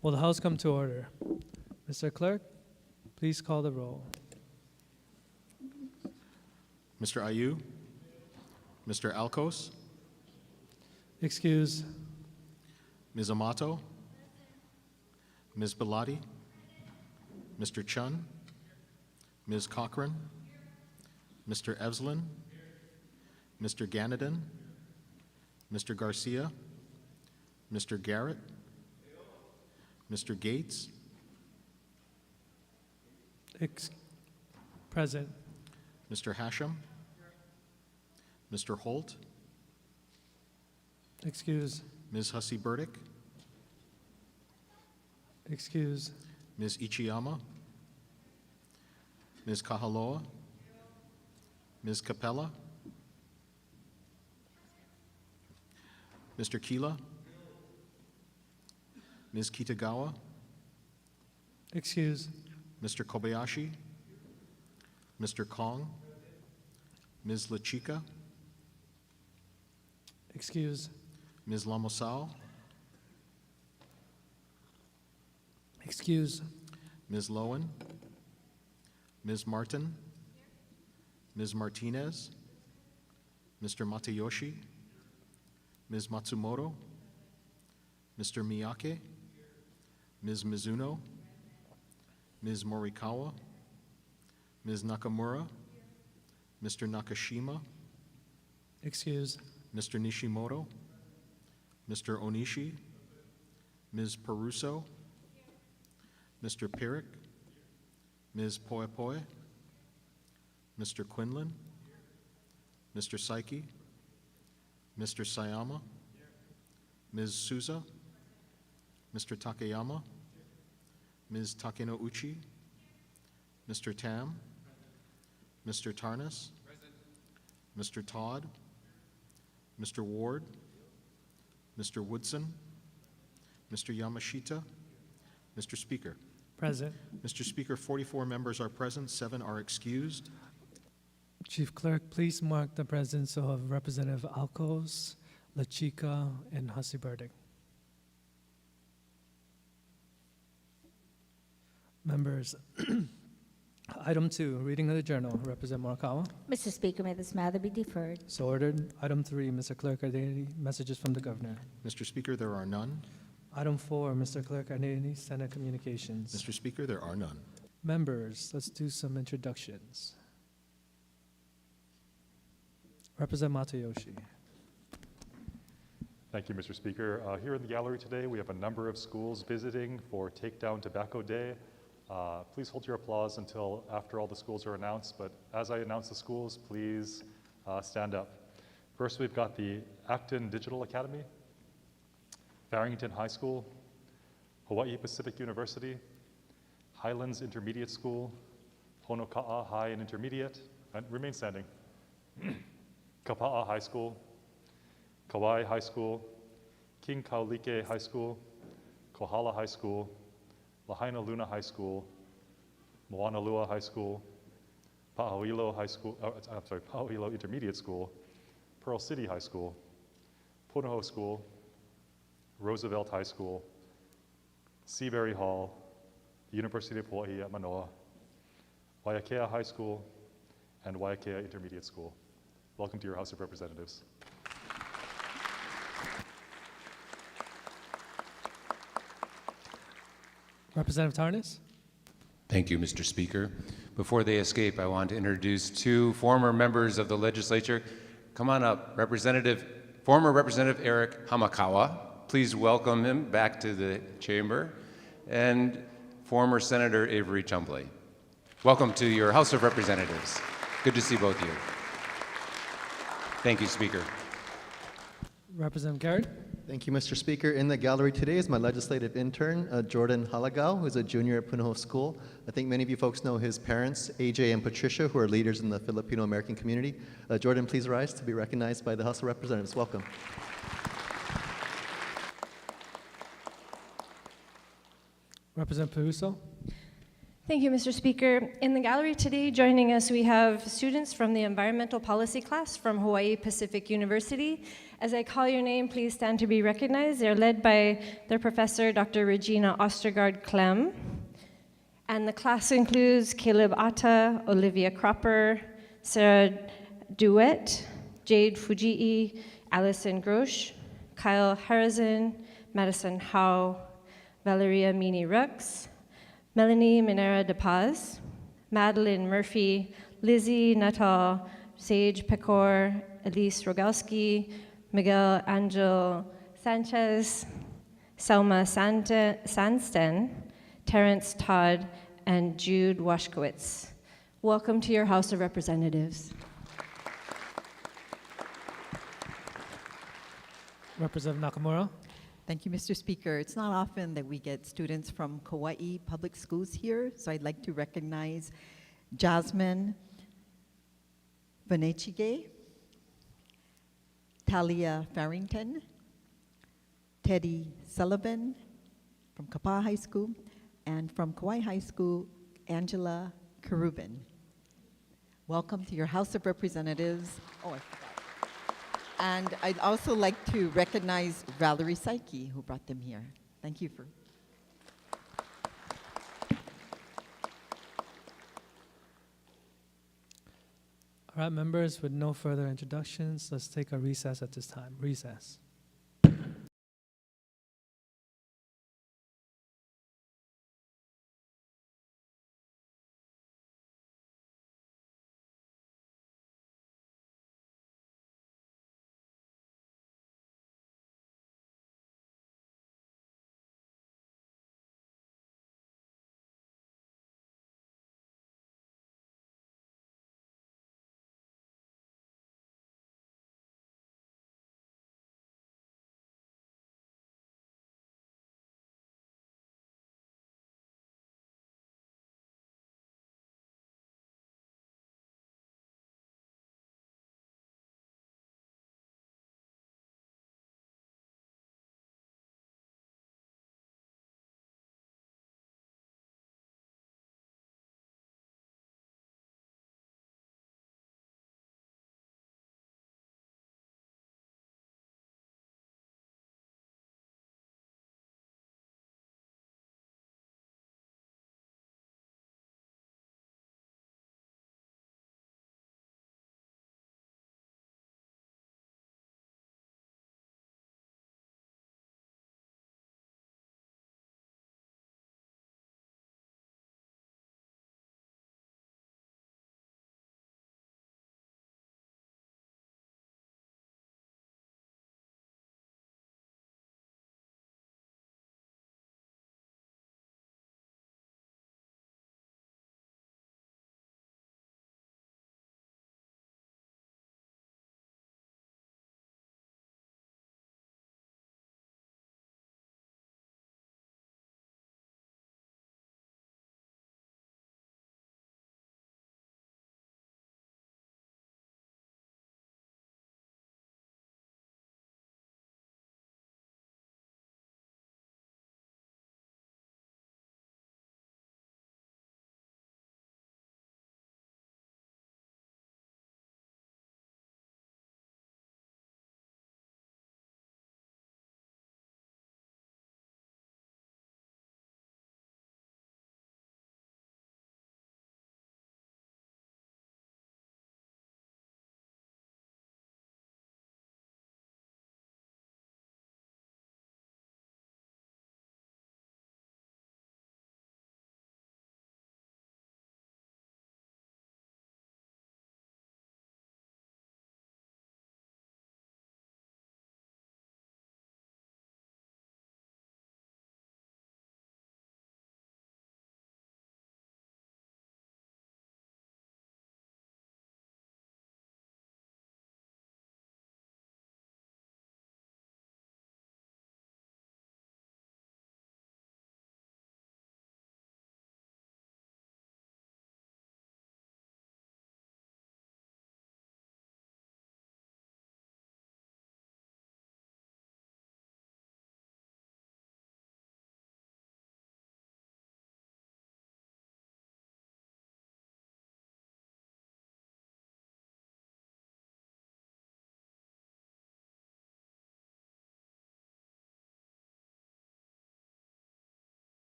Will the House come to order? Mr. Clerk, please call the roll. Mr. Ayu, Mr. Alcos, Excuse. Ms. Amato, Ms. Bellotti, Mr. Chun, Ms. Cochran, Mr. Evslin, Mr. Ganadin, Mr. Garcia, Mr. Garrett, Mr. Gates, Present. Mr. Hashem, Mr. Holt, Excuse. Ms. Hussey Burdick, Excuse. Ms. Ichiyama, Ms. Kahaloa, Ms. Capella, Mr. Kila, Ms. Kitagawa, Excuse. Mr. Kobayashi, Mr. Kong, Ms. Lachika, Excuse. Ms. Lamosao, Excuse. Ms. Lowen, Ms. Martin, Ms. Martinez, Mr. Matayoshi, Ms. Matsumoto, Mr. Miyake, Ms. Mizuno, Ms. Morikawa, Ms. Nakamura, Mr. Nakashima, Excuse. Mr. Nishimoto, Mr. Onishi, Ms. Peruso, Mr. Pirik, Ms. Poepoe, Mr. Quinlan, Mr. Saiki, Mr. Sayama, Ms. Souza, Mr. Takeyama, Ms. Takenouchi, Mr. Tam, Mr. Tarnas, Mr. Todd, Mr. Ward, Mr. Woodson, Mr. Yamashita, Mr. Speaker. Present. Mr. Speaker, 44 members are present, 7 are excused. Chief Clerk, please mark the presence of Representative Alcos, Lachika, and Hussey Burdick. Members, Item 2, reading of the journal. Representative Morikawa. Mr. Speaker, may this matter be deferred. So ordered. Item 3, Mr. Clerk, are there any messages from the Governor? Mr. Speaker, there are none. Item 4, Mr. Clerk, are there any Senate communications? Mr. Speaker, there are none. Members, let's do some introductions. Representative Matayoshi. Thank you, Mr. Speaker. Here in the gallery today, we have a number of schools visiting for Takedown Tobacco Day. Please hold your applause until after all the schools are announced, but as I announce the schools, please stand up. First, we've got the Acton Digital Academy, Farrington High School, Hawaii Pacific University, Highlands Intermediate School, Honoka'a High and Intermediate, and remain standing, Kapa'a High School, Kauai High School, King Kaulike High School, Kohala High School, Lahaina Luna High School, Moanalua High School, Pa'ahuilo High School, Pa'ahuilo Intermediate School, Pearl City High School, Punahou School, Roosevelt High School, Seabury Hall, the University of Hawaii at Manoa, Waiakea High School, and Waiakea Intermediate School. Welcome to your House of Representatives. Representative Tarnas. Thank you, Mr. Speaker. Before they escape, I want to introduce 2 former members of the legislature. Come on up, former Representative Eric Hamakawa. Please welcome him back to the chamber. And former Senator Avery Chumbley. Welcome to your House of Representatives. Good to see both of you. Thank you, Speaker. Representative Garrett. Thank you, Mr. Speaker. In the gallery today is my legislative intern, Jordan Halagao, who's a junior at Punahou School. I think many of you folks know his parents, AJ and Patricia, who are leaders in the Filipino-American community. Jordan, please rise to be recognized by the House of Representatives. Welcome. Representative Peruso. Thank you, Mr. Speaker. In the gallery today, joining us, we have students from the Environmental Policy class from Hawaii Pacific University. As I call your name, please stand to be recognized. They're led by their professor, Dr. Regina Ostergaard-Clem. And the class includes Caleb Atta, Olivia Cropper, Sarah Duet, Jade Fujii, Allison Grosch, Kyle Harrison, Madison Howe, Valeria Mini-Rux, Melanie Minera de Paz, Madeline Murphy, Lizzie Nuttall, Sage Pecor, Elise Rogalski, Miguel Angel Sanchez, Selma Sansten, Terrence Todd, and Jude Washkowitz. Welcome to your House of Representatives. Representative Nakamura. Thank you, Mr. Speaker. It's not often that we get students from Kauai Public Schools here, so I'd like to recognize Jasmine Vanechige, Talia Farrington, Teddy Sullivan from Kapaa High School, and from Kauai High School, Angela Karubin. Welcome to your House of Representatives. Oh, I forgot. And I'd also like to recognize Valerie Psyche, who brought them here. Thank you for. All right, members, with no further introductions, let's take a recess at this time. Recess.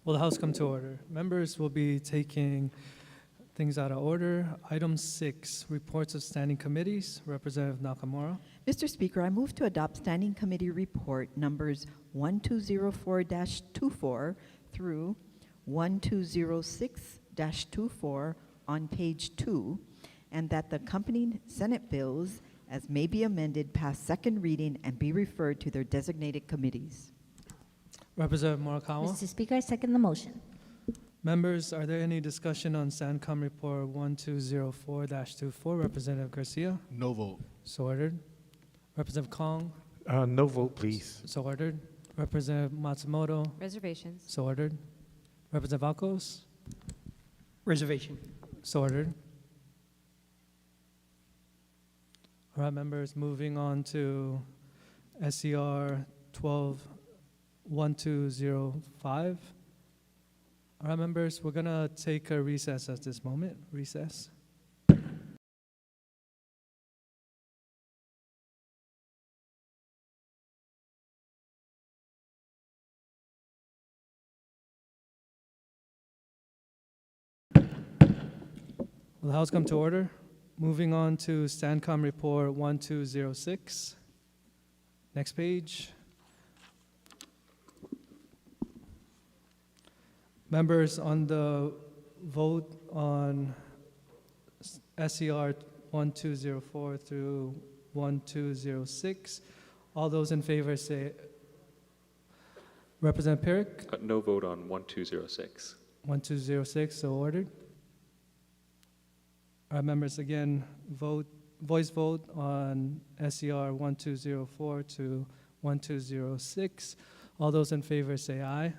Will the House come to order? Members will be taking things out of order. Item 6, reports of standing committees. Representative Nakamura. Mr. Speaker, I move to adopt Standing Committee Report numbers 1204-24 through 1206-24 on page 2, and that the accompanying Senate bills as may be amended pass second reading and be referred to their designated committees. Representative Morikawa. Mr. Speaker, I second the motion. Members, are there any discussion on SANCOM Report 1204-24? Representative Garcia. No vote. So ordered. Representative Kong. No vote, please. So ordered. Representative Matsumoto. Reservations. So ordered. Representative Alcos. Reservation. So ordered. All right, members, moving on to SCR 12-1205. All right, members, we're going to take a recess at this moment. Recess. Will the House come to order? Moving on to STANCOM Report 1206. Next page. Members, on the vote on SCR 1204 through 1206, all those in favor say, Representative Pyrick, No vote on 1206. 1206, so ordered. All right, members, again, voice vote on SCR 1204 to 1206. All those in favor say aye.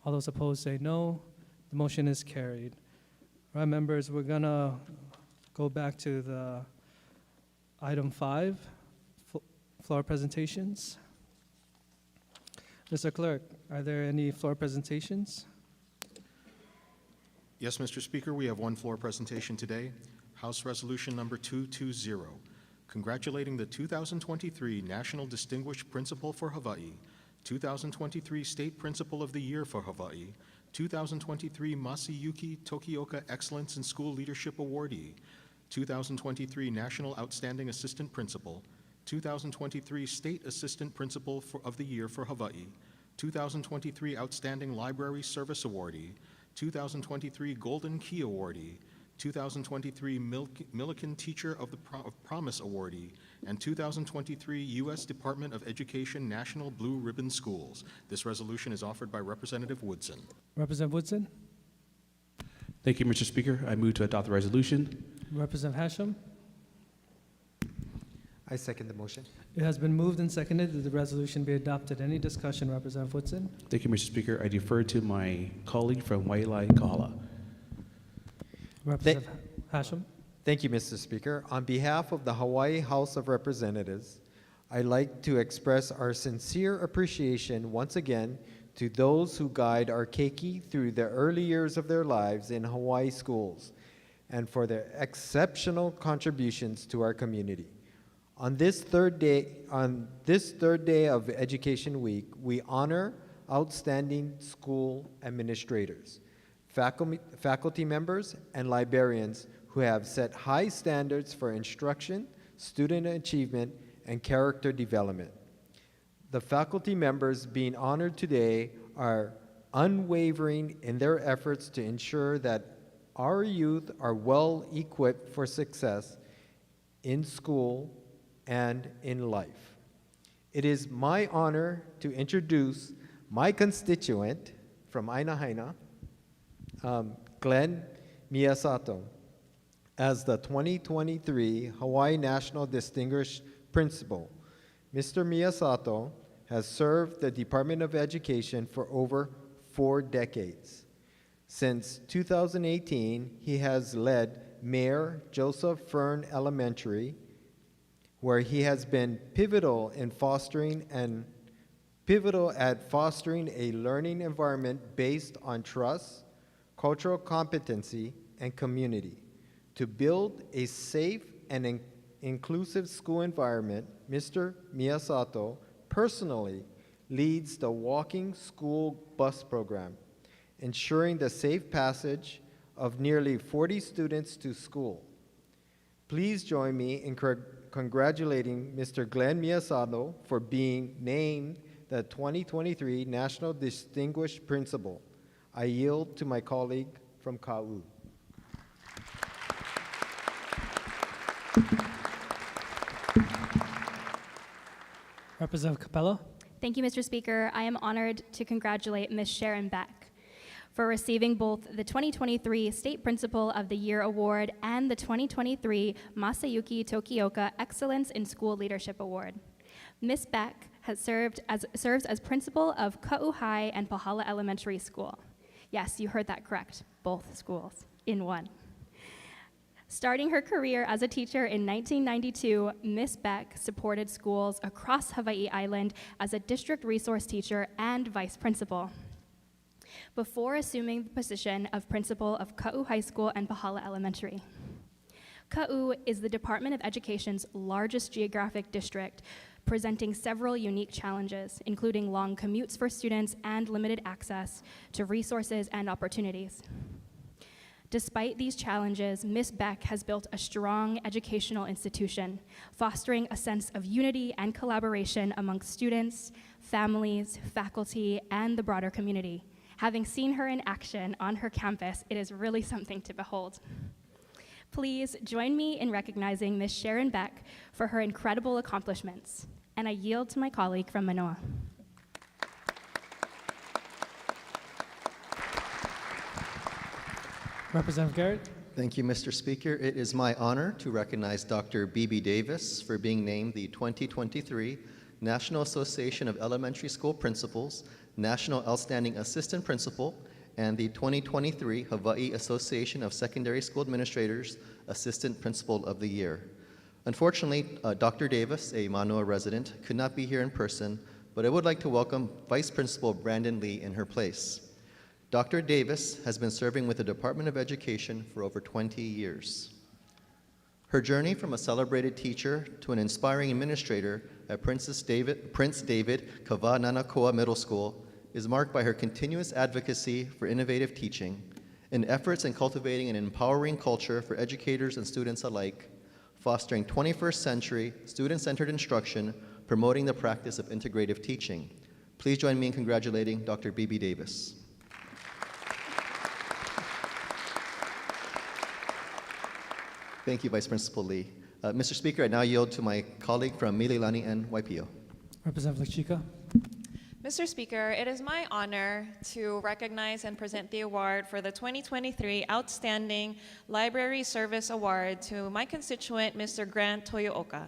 All those opposed say no. The motion is carried. All right, members, we're gonna go back to the item 5, floor presentations. Mr. Clerk, are there any floor presentations? Yes, Mr. Speaker, we have one floor presentation today. House Resolution Number 220, congratulating the 2023 National Distinguished Principal for Hawaii, 2023 State Principal of the Year for Hawaii, 2023 Masayuki Tokioka Excellence in School Leadership Awardee, 2023 National Outstanding Assistant Principal, 2023 State Assistant Principal of the Year for Hawaii, 2023 Outstanding Library Service Awardee, 2023 Golden Key Awardee, 2023 Millikan Teacher of Promise Awardee, and 2023 U.S. Department of Education National Blue Ribbon Schools. This resolution is offered by Representative Woodson. Representative Woodson? Thank you, Mr. Speaker. I move to adopt the resolution. Representative Hashem? I second the motion. It has been moved and seconded that the resolution be adopted. Any discussion, Representative Woodson? Thank you, Mr. Speaker. I defer to my colleague from Wailai Kahala. Representative Hashem? Thank you, Mr. Speaker. On behalf of the Hawaii House of Representatives, I'd like to express our sincere appreciation once again to those who guide our keiki through the early years of their lives in Hawaii schools and for their exceptional contributions to our community. On this third day of Education Week, we honor outstanding school administrators, faculty members, and librarians who have set high standards for instruction, student achievement, and character development. The faculty members being honored today are unwavering in their efforts to ensure that our youth are well equipped for success in school and in life. It is my honor to introduce my constituent from Aina Haina, Glenn Miyasato, as the 2023 Hawaii National Distinguished Principal. Mr. Miyasato has served the Department of Education for over 4 decades. Since 2018, he has led Mayor Joseph Fern Elementary, where he has been pivotal at fostering a learning environment based on trust, cultural competency, and community. To build a safe and inclusive school environment, Mr. Miyasato personally leads the walking school bus program, ensuring the safe passage of nearly 40 students to school. Please join me in congratulating Mr. Glenn Miyasado for being named the 2023 National Distinguished Principal. I yield to my colleague from KAU. Representative Capello. Thank you, Mr. Speaker. I am honored to congratulate Ms. Sharon Beck for receiving both the 2023 State Principal of the Year Award and the 2023 Masayuki Tokioka Excellence in School Leadership Award. Ms. Beck serves as principal of Ka'u High and Pahala Elementary School. Yes, you heard that correct, both schools in one. Starting her career as a teacher in 1992, Ms. Beck supported schools across Hawaii Island as a district resource teacher and vice principal. Before assuming the position of principal of Ka'u High School and Pahala Elementary. Ka'u is the Department of Education's largest geographic district, presenting several unique challenges, including long commutes for students and limited access to resources and opportunities. Despite these challenges, Ms. Beck has built a strong educational institution, fostering a sense of unity and collaboration among students, families, faculty, and the broader community. Having seen her in action on her campus, it is really something to behold. Please join me in recognizing Ms. Sharon Beck for her incredible accomplishments, and I yield to my colleague from Manoa. Representative Garrett. Thank you, Mr. Speaker. It is my honor to recognize Dr. B.B. Davis for being named the 2023 National Association of Elementary School Principals National Outstanding Assistant Principal and the 2023 Hawaii Association of Secondary School Administrators Assistant Principal of the Year. Unfortunately, Dr. Davis, a Manoa resident, could not be here in person, but I would like to welcome Vice Principal Brandon Lee in her place. Dr. Davis has been serving with the Department of Education for over 20 years. Her journey from a celebrated teacher to an inspiring administrator at Prince David Kawananakoa Middle School is marked by her continuous advocacy for innovative teaching and efforts in cultivating an empowering culture for educators and students alike, fostering 21st century student-centered instruction, promoting the practice of integrative teaching. Please join me in congratulating Dr. B.B. Davis. Thank you, Vice Principal Lee. Mr. Speaker, I now yield to my colleague from Mililani and Waipio. Representative Chica. Mr. Speaker, it is my honor to recognize and present the award for the 2023 Outstanding Library Service Award to my constituent, Mr. Grant Toyooka.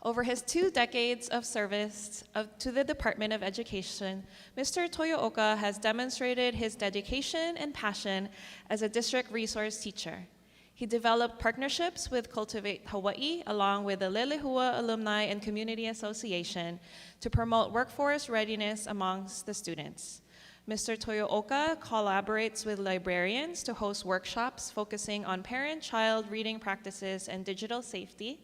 Over his 2 decades of service to the Department of Education, Mr. Toyooka has demonstrated his dedication and passion as a district resource teacher. He developed partnerships with Cultivate Hawaii, along with the Lelehua Alumni and Community Association, to promote workforce readiness amongst the students. Mr. Toyooka collaborates with librarians to host workshops focusing on parent-child reading practices and digital safety,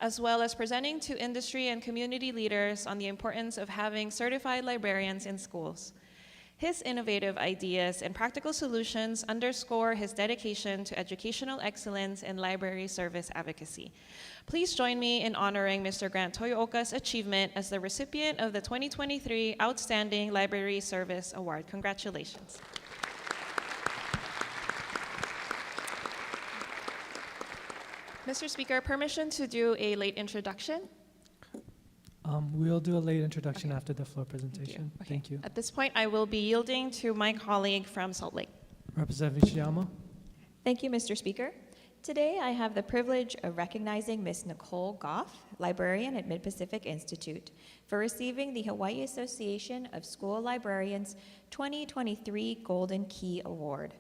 as well as presenting to industry and community leaders on the importance of having certified librarians in schools. His innovative ideas and practical solutions underscore his dedication to educational excellence and library service advocacy. Please join me in honoring Mr. Grant Toyooka's achievement as the recipient of the 2023 Outstanding Library Service Award. Congratulations. Mr. Speaker, permission to do a late introduction? We'll do a late introduction after the floor presentation. Thank you. At this point, I will be yielding to my colleague from Salt Lake. Representative Ishiyama. Thank you, Mr. Speaker. Today, I have the privilege of recognizing Ms. Nicole Goff, librarian at Mid-Pacific Institute, for receiving the Hawaii Association of School Librarians 2023 Golden Key Award.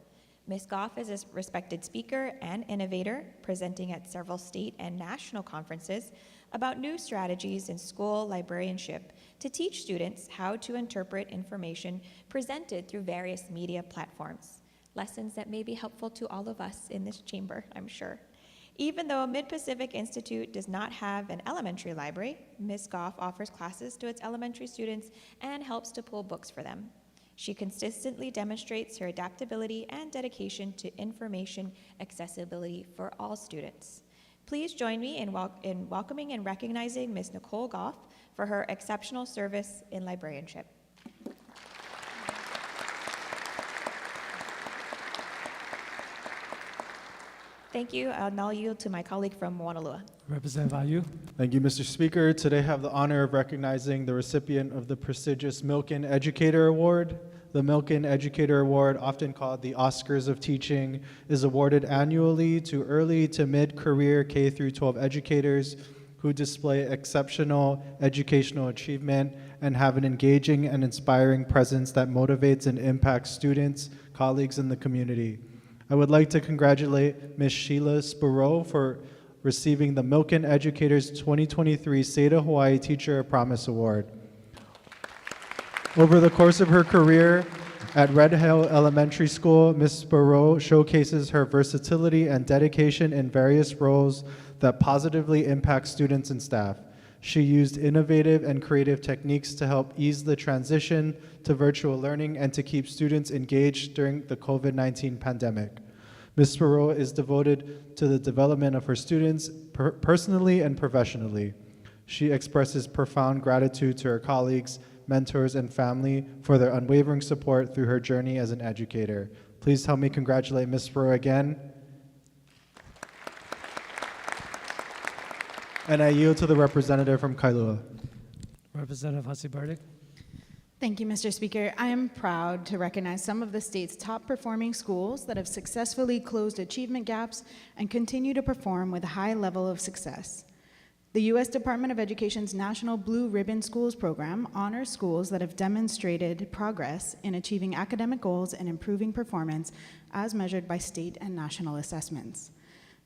Ms. Goff is a respected speaker and innovator, presenting at several state and national conferences about new strategies in school librarianship to teach students how to interpret information presented through various media platforms. Lessons that may be helpful to all of us in this chamber, I'm sure. Even though Mid-Pacific Institute does not have an elementary library, Ms. Goff offers classes to its elementary students and helps to pull books for them. She consistently demonstrates her adaptability and dedication to information accessibility for all students. Please join me in welcoming and recognizing Ms. Nicole Goff for her exceptional service in librarianship. Thank you. I'll now yield to my colleague from Moanalua. Representative Ayu. Thank you, Mr. Speaker. Today I have the honor of recognizing the recipient of the prestigious Milken Educator Award. The Milken Educator Award, often called the Oscars of Teaching, is awarded annually to early to mid-career K-12 educators who display exceptional educational achievement and have an engaging and inspiring presence that motivates and impacts students, colleagues, and the community. I would like to congratulate Ms. Sheila Spiro for receiving the Milken Educators 2023 State of Hawaii Teacher of Promise Award. Over the course of her career at Red Hill Elementary School, Ms. Spiro showcases her versatility and dedication in various roles that positively impact students and staff. She used innovative and creative techniques to help ease the transition to virtual learning and to keep students engaged during the COVID-19 pandemic. Ms. Spiro is devoted to the development of her students personally and professionally. She expresses profound gratitude to her colleagues, mentors, and family for their unwavering support through her journey as an educator. Please help me congratulate Ms. Spiro again. And I yield to the representative from Kailua. Representative Hussey Burdick. Thank you, Mr. Speaker. I am proud to recognize some of the state's top performing schools that have successfully closed achievement gaps and continue to perform with a high level of success. The U.S. Department of Education's National Blue Ribbon Schools program honors schools that have demonstrated progress in achieving academic goals and improving performance as measured by state and national assessments.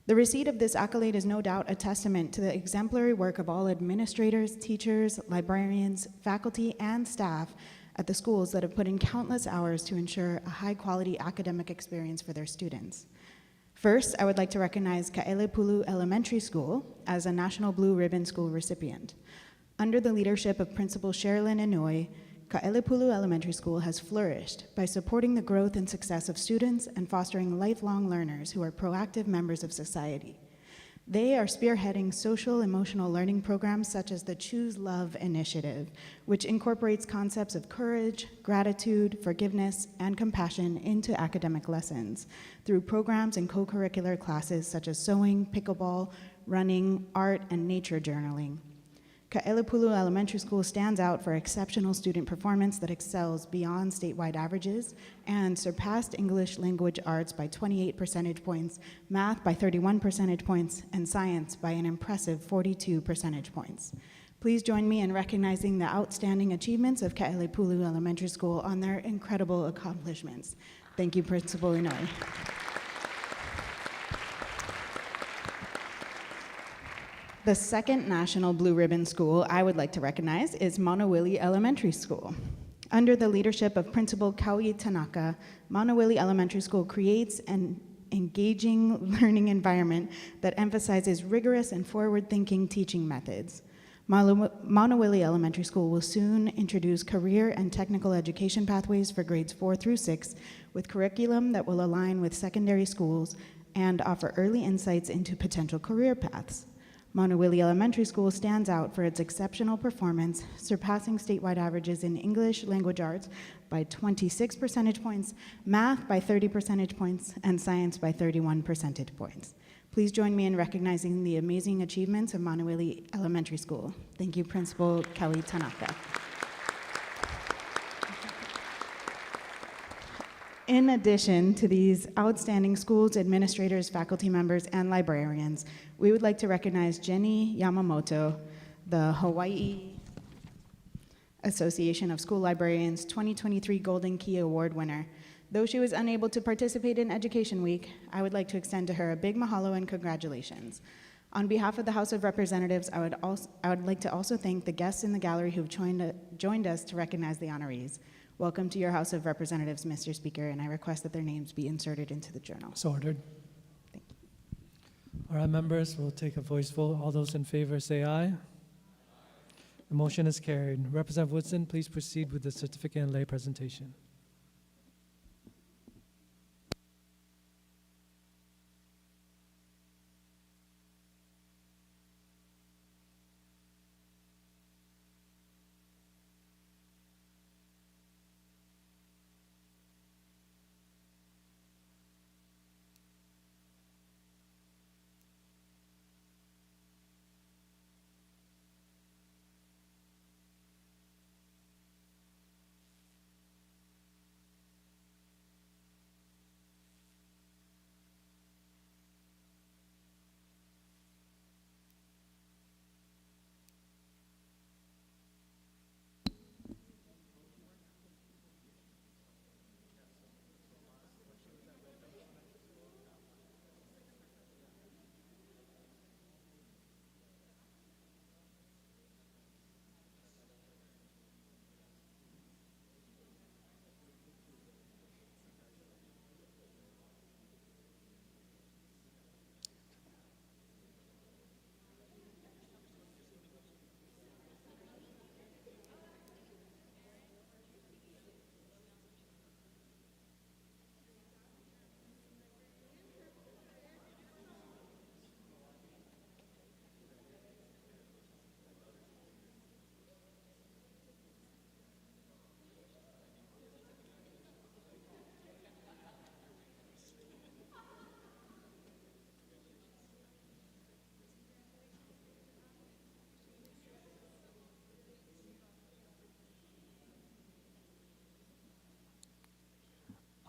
The receipt of this accolade is no doubt a testament to the exemplary work of all administrators, teachers, librarians, faculty, and staff at the schools that have put in countless hours to ensure a high-quality academic experience for their students. First, I would like to recognize Ka'elepulu Elementary School as a National Blue Ribbon School recipient. Under the leadership of Principal Sherilyn Inouye, Ka'elepulu Elementary School has flourished by supporting the growth and success of students and fostering lifelong learners who are proactive members of society. They are spearheading social emotional learning programs such as the Choose Love initiative, which incorporates concepts of courage, gratitude, forgiveness, and compassion into academic lessons through programs and co-curricular classes such as sewing, pickleball, running, art, and nature journaling. Ka'elepulu Elementary School stands out for exceptional student performance that excels beyond statewide averages and surpassed English language arts by 28 percentage points, math by 31 percentage points, and science by an impressive 42 percentage points. Please join me in recognizing the outstanding achievements of Ka'elepulu Elementary School on their incredible accomplishments. Thank you, Principal Inouye. The second National Blue Ribbon School I would like to recognize is Maunawili Elementary School. Under the leadership of Principal Kaui Tanaka, Maunawili Elementary School creates an engaging learning environment that emphasizes rigorous and forward-thinking teaching methods. Maunawili Elementary School will soon introduce career and technical education pathways for grades 4 through 6 with curriculum that will align with secondary schools and offer early insights into potential career paths. Maunawili Elementary School stands out for its exceptional performance, surpassing statewide averages in English language arts by 26 percentage points, math by 30 percentage points, and science by 31 percentage points. Please join me in recognizing the amazing achievements of Maunawili Elementary School. Thank you, Principal Kaui Tanaka. In addition to these outstanding schools, administrators, faculty members, and librarians, we would like to recognize Jenny Yamamoto, the Hawaii Association of School Librarians 2023 Golden Key Award winner. Though she was unable to participate in Education Week, I would like to extend to her a big mahalo and congratulations. On behalf of the House of Representatives, I would like to also thank the guests in the gallery who have joined us to recognize the honorees. Welcome to your House of Representatives, Mr. Speaker, and I request that their names be inserted into the journal. So ordered. Thank you. All right, members, we'll take a voice vote. All those in favor say aye. The motion is carried. Representative Woodson, please proceed with the certificate and lay presentation.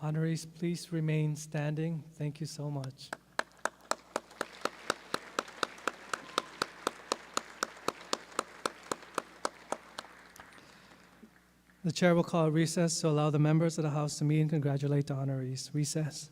Honorees, please remain standing. Thank you so much. The chair will call a recess to allow the members of the House to meet and congratulate the honorees. Recess.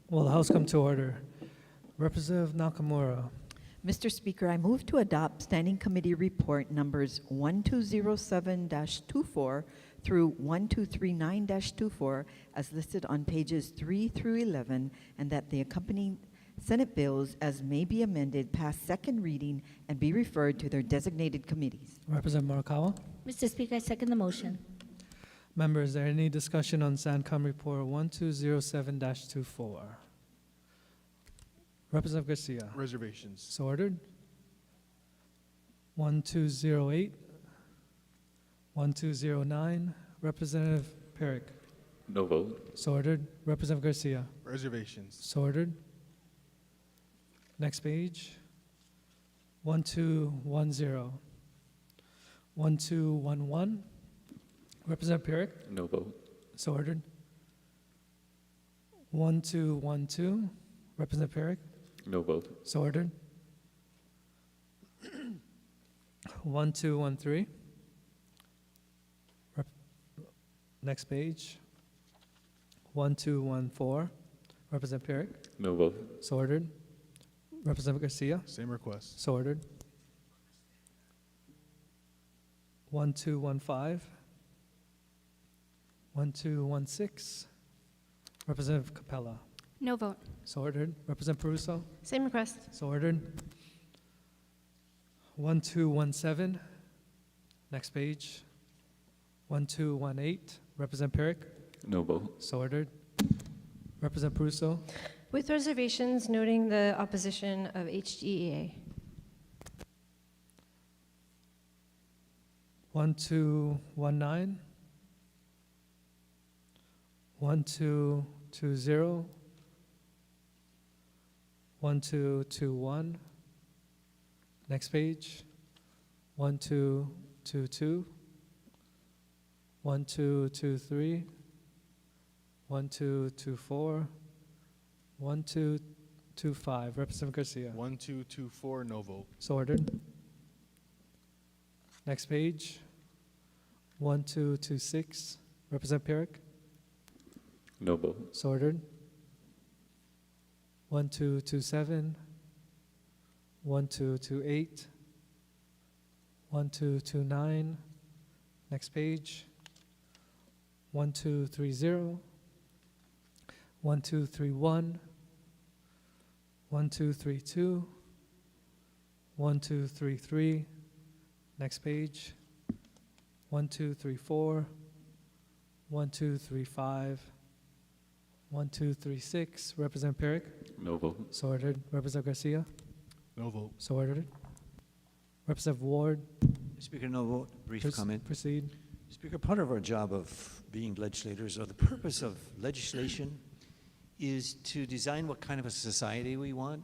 Will the House come to order? Representative Nakamura. Mr. Speaker, I move to adopt Standing Committee Report numbers 1207-24 through 1239-24 as listed on pages 3 through 11, and that the accompanying Senate bills as may be amended pass second reading and be referred to their designated committees. Representative Morikawa. Mr. Speaker, I second the motion. Members, is there any discussion on SANCOM Report 1207-24? Representative Garcia. Reservations. So ordered. 1208, 1209, Representative Perrick. No vote. So ordered. Representative Garcia. Reservations. So ordered. Next page. 1210, 1211, Representative Perrick. No vote. So ordered. 1212, Representative Perrick. No vote. So ordered. 1213. Next page. 1214. Representative Perrick. No vote. So ordered. Representative Garcia. Same request. So ordered. 1215. 1216. Representative Capella. No vote. So ordered. Representative Peruso. Same request. So ordered. 1217. Next page. 1218. Representative Perrick. No vote. So ordered. Representative Peruso. With reservations noting the opposition of HGEA. 1219. 1220. 1221. Next page. 1222. 1223. 1224. 1225. Representative Garcia. 1224, no vote. So ordered. Next page. 1226. Representative Perrick. No vote. So ordered. 1227. 1228. 1229. Next page. 1230. 1231. 1232. 1233. Next page. 1234. 1235. 1236. Representative Perrick. No vote. So ordered. Representative Garcia. No vote. So ordered. Representative Ward. Speaker, no vote. Brief comment. Proceed. Speaker, part of our job of being legislators, or the purpose of legislation, is to design what kind of a society we want.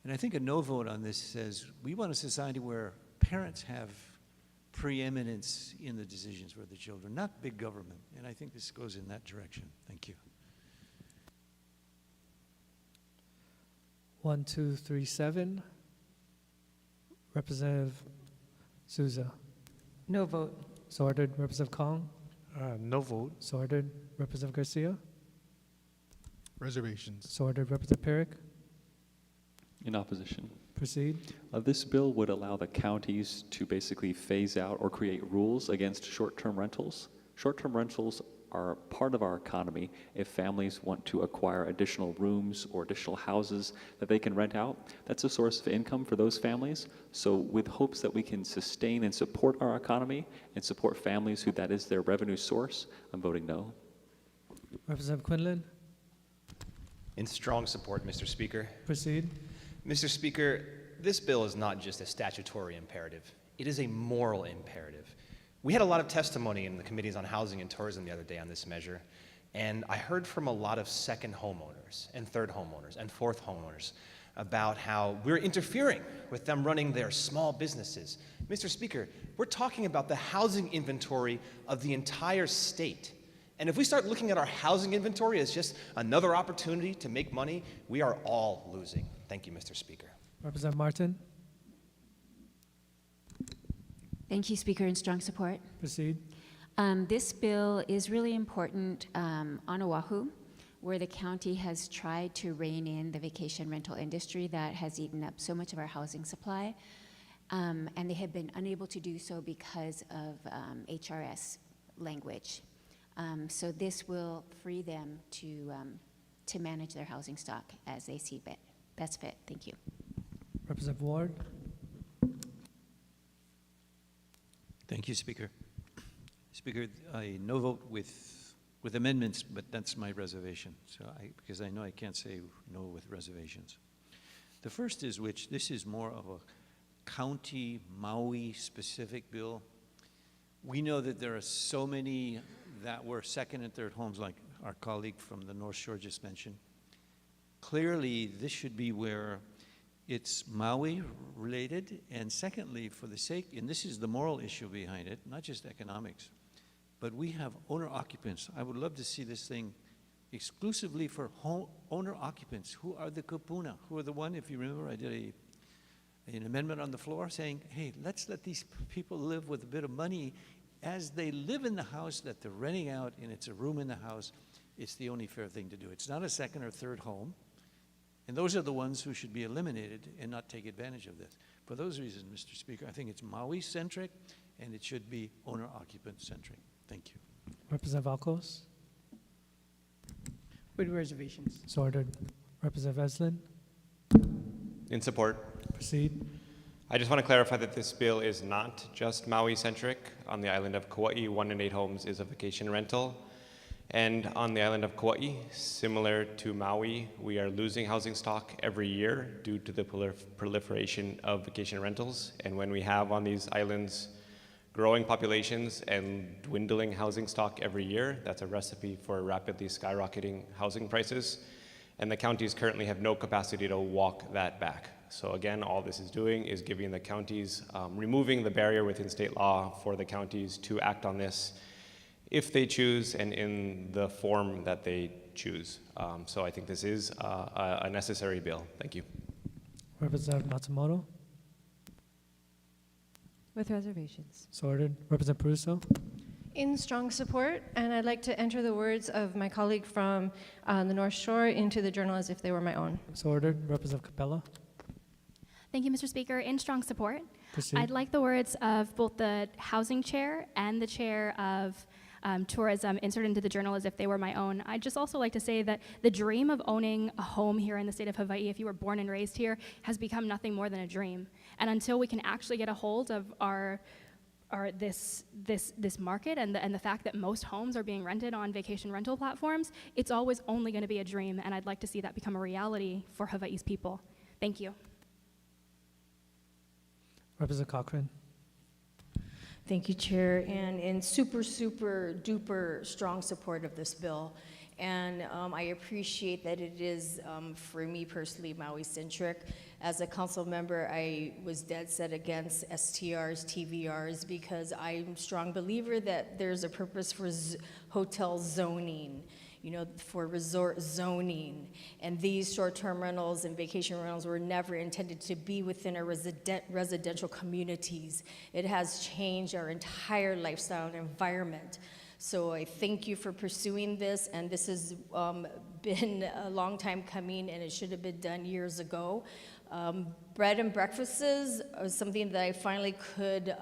And I think a no vote on this says we want a society where parents have preeminence in the decisions for the children, not big government. And I think this goes in that direction. Thank you. 1237. Representative Souza. No vote. So ordered. Representative Kong. No vote. So ordered. Representative Garcia. Reservations. So ordered. Representative Perrick. In opposition. Proceed. This bill would allow the counties to basically phase out or create rules against short-term rentals. Short-term rentals are part of our economy. If families want to acquire additional rooms or additional houses that they can rent out, that's a source of income for those families. So with hopes that we can sustain and support our economy and support families who that is their revenue source, I'm voting no. Representative Quinlan. In strong support, Mr. Speaker. Proceed. Mr. Speaker, this bill is not just a statutory imperative. It is a moral imperative. We had a lot of testimony in the committees on housing and tourism the other day on this measure, and I heard from a lot of second homeowners and third homeowners and fourth homeowners about how we're interfering with them running their small businesses. Mr. Speaker, we're talking about the housing inventory of the entire state. And if we start looking at our housing inventory as just another opportunity to make money, we are all losing. Thank you, Mr. Speaker. Representative Martin. Thank you, Speaker, in strong support. Proceed. This bill is really important on Oahu, where the county has tried to rein in the vacation rental industry that has eaten up so much of our housing supply. And they have been unable to do so because of HRS language. So this will free them to manage their housing stock as they see best fit. Thank you. Representative Ward. Thank you, Speaker. Speaker, I no vote with amendments, but that's my reservation. So because I know I can't say no with reservations. The first is which this is more of a county Maui specific bill. We know that there are so many that were second and third homes, like our colleague from the North Shore just mentioned. Clearly, this should be where it's Maui related, and secondly, for the sake, and this is the moral issue behind it, not just economics, but we have owner occupants. I would love to see this thing exclusively for owner occupants. Who are the kupuna? Who are the one, if you remember, I did an amendment on the floor saying, hey, let's let these people live with a bit of money as they live in the house that they're renting out, and it's a room in the house. It's the only fair thing to do. It's not a second or third home. And those are the ones who should be eliminated and not take advantage of this. For those reasons, Mr. Speaker, I think it's Maui-centric, and it should be owner-occupant-centric. Thank you. Representative Alcos. With reservations. So ordered. Representative Eslin. In support. Proceed. I just want to clarify that this bill is not just Maui-centric. On the island of Kauai, 1 in 8 homes is a vacation rental. And on the island of Kauai, similar to Maui, we are losing housing stock every year due to the proliferation of vacation rentals. And when we have on these islands growing populations and dwindling housing stock every year, that's a recipe for rapidly skyrocketing housing prices. And the counties currently have no capacity to walk that back. So again, all this is doing is giving the counties, removing the barrier within state law for the counties to act on this if they choose and in the form that they choose. So I think this is a necessary bill. Thank you. Representative Matsumoto. With reservations. So ordered. Representative Peruso. In strong support, and I'd like to enter the words of my colleague from the North Shore into the journal as if they were my own. So ordered. Representative Capella. Thank you, Mr. Speaker. In strong support, Proceed. I'd like the words of both the housing chair and the chair of tourism inserted into the journal as if they were my own. I'd just also like to say that the dream of owning a home here in the state of Hawaii, if you were born and raised here, has become nothing more than a dream. And until we can actually get a hold of this market and the fact that most homes are being rented on vacation rental platforms, it's always only going to be a dream, and I'd like to see that become a reality for Hawaii's people. Thank you. Representative Cochran. Thank you, Chair, and in super duper strong support of this bill. And I appreciate that it is, for me personally, Maui-centric. As a council member, I was dead set against STRs, TVRs, because I'm a strong believer that there's a purpose for hotel zoning, you know, for resort zoning. And these short-term rentals and vacation rentals were never intended to be within our residential communities. It has changed our entire lifestyle and environment. So I thank you for pursuing this, and this has been a long time coming, and it should have been done years ago. Bread and breakfasts is something that I finally could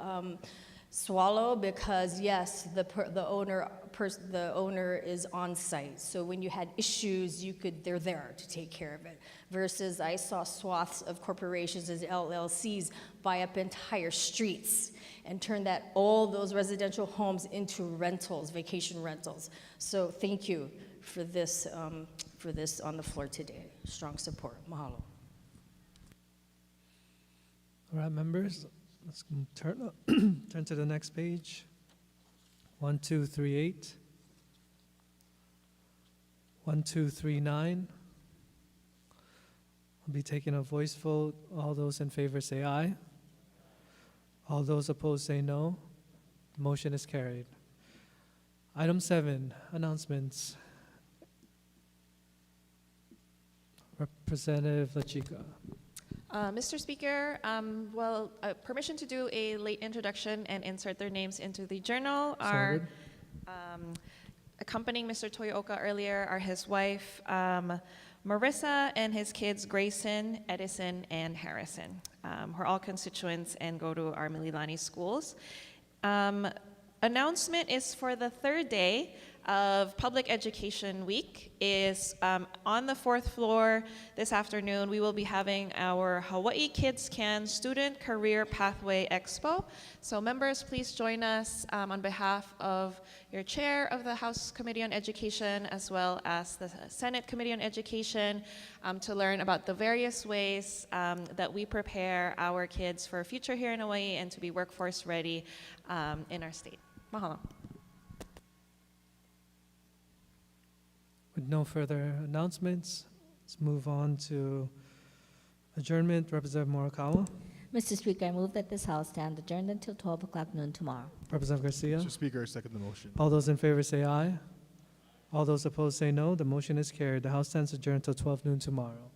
swallow, because yes, the owner is on site. So when you had issues, they're there to take care of it. Versus I saw swaths of corporations as LLCs buy up entire streets and turn all those residential homes into rentals, vacation rentals. So thank you for this on the floor today. Strong support. Mahalo. All right, members, let's turn to the next page. 1238. 1239. I'll be taking a voice vote. All those in favor say aye. All those opposed say no. The motion is carried. Item 7, announcements. Representative Lachica. Mr. Speaker, permission to do a late introduction and insert their names into the journal are Accompanying Mr. Toyooka earlier are his wife, Marissa, and his kids, Grayson, Edison, and Harrison, who are all constituents and go to our Mililani schools. Announcement is for the third day of Public Education Week is on the 4th floor this afternoon. We will be having our Hawaii Kids Can Student Career Pathway Expo. So members, please join us on behalf of your chair of the House Committee on Education as well as the Senate Committee on Education to learn about the various ways that we prepare our kids for a future here in Hawaii and to be workforce ready in our state. Mahalo. With no further announcements, let's move on to adjournment. Representative Morikawa. Mr. Speaker, I move that this House stand adjourned until 12 o'clock noon tomorrow. Representative Garcia. Mr. Speaker, I second the motion. All those in favor say aye. All those opposed say no. The motion is carried. The House stands adjourned until 12 noon tomorrow.